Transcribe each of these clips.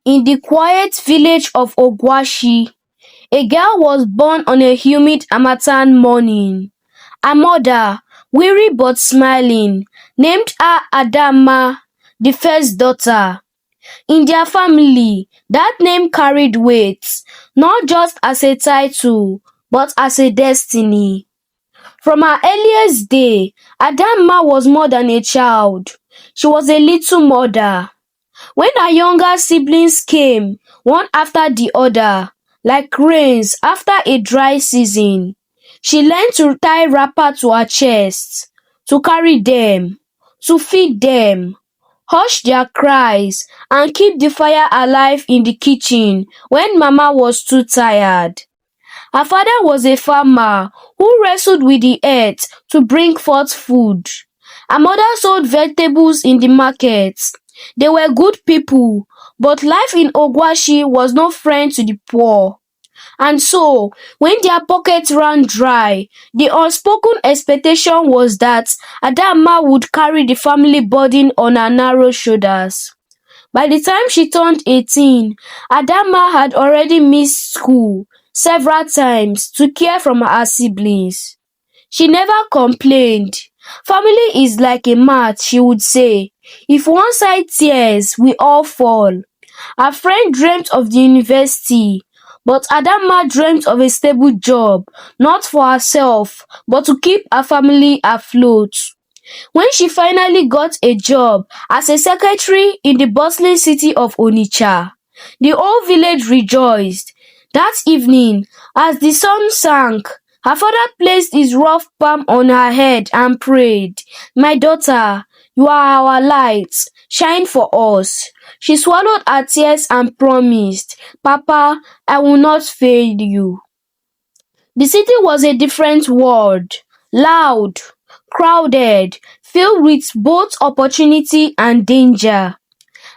In the quiet village of Ogwashi, a girl was born on a humid harmattan morning. Her mother, weary but smiling, named her Adamma, the first daughter. In their family, that name carried weight, not just as a title, but as a destiny. From her earliest day, Adamma was more than a child. She was a little mother. When her younger siblings came, one after the other, like rains after a dry season, she learned to tie wrapper to her chest, to carry them, to feed them, hush their cries, and keep the fire alive in the kitchen when Mama was too tired. Her father was a farmer who wrestled with the earth to bring forth food. Her mother sold vegetables in the market. They were good people, but life in Ogwashi was no friend to the poor. And so, when their pockets ran dry, the unspoken expectation was that Adamma would carry the family burden on her narrow shoulders. By the time she turned 18, Adamma had already missed school several times to care for her siblings. She never complained. Family is like a mat, she would say. If one side tears, we all fall. Her friend dreamt of the university, but Adamma dreamt of a stable job, not for herself, but to keep her family afloat. When she finally got a job as a secretary in the bustling city of Onitsha, the whole village rejoiced. That evening, as the sun sank, her father placed his rough palm on her head and prayed, "My daughter, you are our light. Shine for us." She swallowed her tears and promised, "Papa, I will not fail you." The city was a different world, loud, crowded, filled with both opportunity and danger.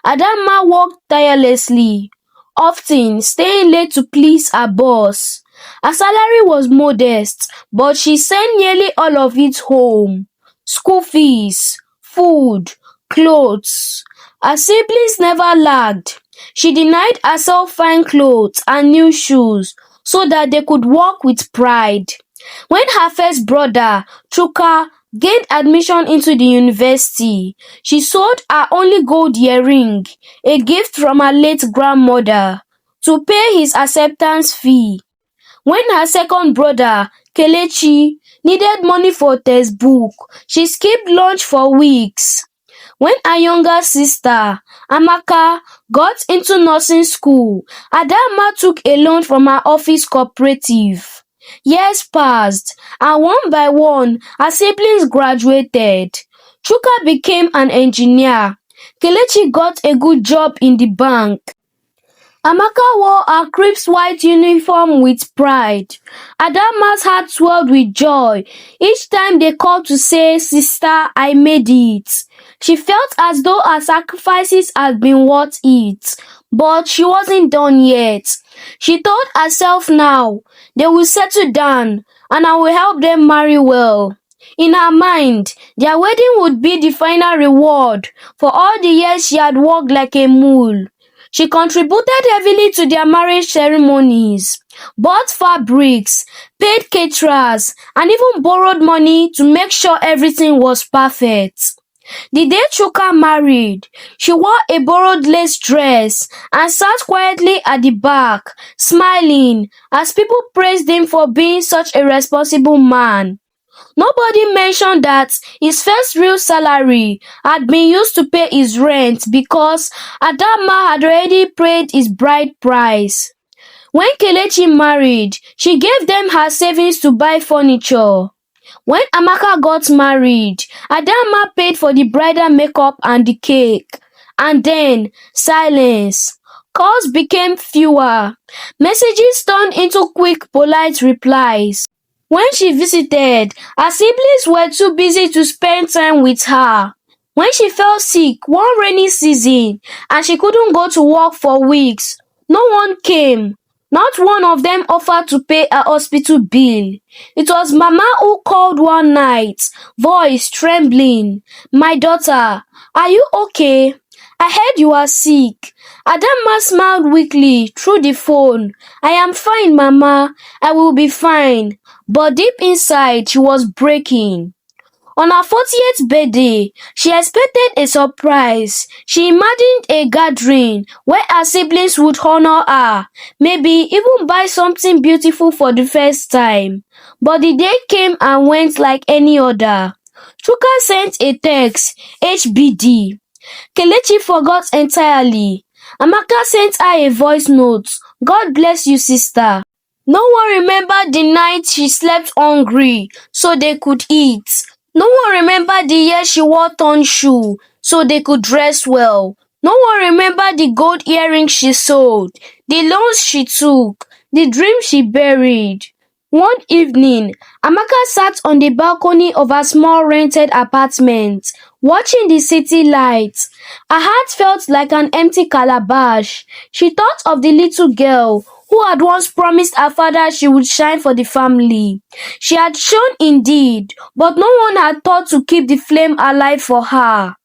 Adamma worked tirelessly, often staying late to please her boss. Her salary was modest, but she sent nearly all of it home. School fees, food, clothes. Her siblings never lagged. She denied herself fine clothes and new shoes so that they could walk with pride. When her first brother, Chuka, gained admission into the university, she sold her only gold earring, a gift from her late grandmother, to pay his acceptance fee. When her second brother, Kelechi, needed money for textbook, she skipped lunch for weeks. When her younger sister, Amaka, got into nursing school, Adamma took a loan from her office cooperative. Years passed, and one by one her siblings graduated. Chuka became an engineer. Kelechi got a good job in the bank. Amaka wore her crisp white uniform with pride. Adamma's heart swelled with joy each time they called to say, "Sister, I made it." She felt as though her sacrifices had been worth it, but she wasn't done yet. She told herself now, they will settle down, and I will help them marry well. In her mind, their wedding would be the final reward for all the years she had worked like a mule. She contributed heavily to their marriage ceremonies, bought fabrics, paid caterers, and even borrowed money to make sure everything was perfect. The day Chuka married, she wore a borrowed lace dress and sat quietly at the back, smiling as people praised him for being such a responsible man. Nobody mentioned that his first real salary had been used to pay his rent because Adamma had already paid his bride price. When Kelechi married, she gave them her savings to buy furniture. When Amaka got married, Adamma paid for the bridal makeup and the cake. And then, silence. Calls became fewer. Messages turned into quick, polite replies. When she visited, her siblings were too busy to spend time with her. When she fell sick one rainy season and she couldn't go to work for weeks, no one came. Not one of them offered to pay her hospital bill. It was Mama who called one night, voice trembling. "My daughter, are you okay? I heard you are sick." Adamma smiled weakly through the phone. I am fine, Mama. I will be fine. But deep inside, she was breaking. On her 40th birthday, she expected a surprise. She imagined a gathering where her siblings would honor her, maybe even buy something beautiful for the first time. But the day came and went like any other. Chuka sent a text, HBD. Kelechi forgot entirely. Amaka sent her a voice note. God bless you, sister. No one remembered the night she slept hungry so they could eat. No one remembered the year she wore torn shoe so they could dress well. No one remembered the gold earrings she sold, the loans she took, the dreams she buried. One evening, Amaka sat on the balcony of her small rented apartment, watching the city lights. Her heart felt like an empty calabash. She thought of the little girl who had once promised her father she would shine for the family. She had shone indeed, but no one had thought to keep the flame alive for her.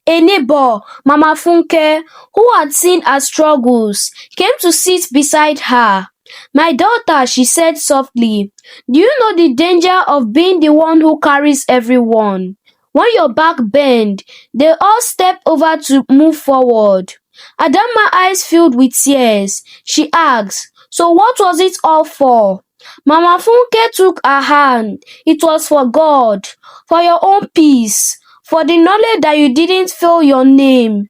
A neighbor, Mama Funke, who had seen her struggles, came to sit beside her. My daughter, she said softly, do you know the danger of being the one who carries everyone? When your back bends, they all step over to move forward. Adamma's eyes filled with tears. She asked, so what was it all for? Mama Funke took her hand. It was for God, for your own peace, for the knowledge that you didn't fail your name.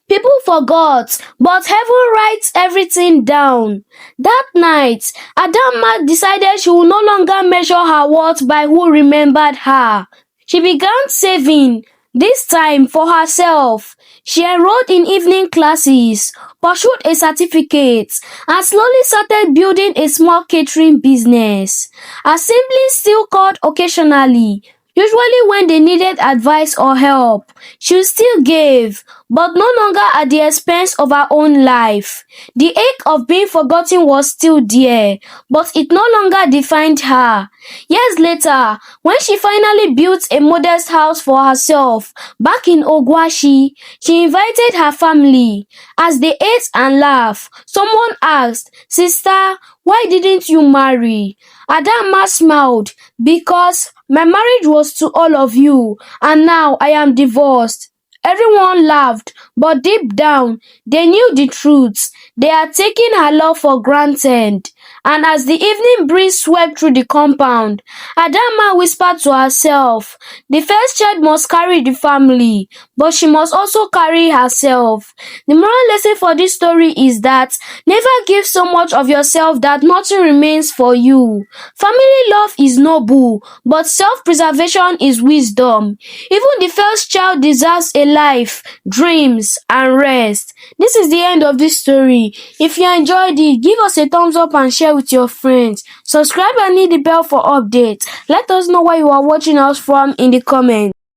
People forgot, but heaven writes everything down. That night, Adamma decided she would no longer measure her worth by who remembered her. She began saving, this time for herself. She enrolled in evening classes, pursued a certificate, and slowly started building a small catering business. Her siblings still called occasionally, usually when they needed advice or help. She still gave, but no longer at the expense of her own life. The ache of being forgotten was still there, but it no longer defined her. Years later, when she finally built a modest house for herself back in Ogwashi, she invited her family. As they ate and laughed, someone asked, Sister, why didn't you marry? Adamma smiled, because my marriage was to all of you, and now I am divorced. Everyone laughed, but deep down, they knew the truth. They had taken her love for granted. And as the evening breeze swept through the compound, Adamma whispered to herself, the first child must carry the family, but she must also carry herself. The moral lesson for this story is that never give so much of yourself that nothing remains for you. Family love is noble, but self-preservation is wisdom. Even the first child deserves a life, dreams, and rest. This is the end of this story. If you enjoyed it, give us a thumbs up and share with your friends. Subscribe and hit the bell for updates. Let us know where you are watching us from in the comments.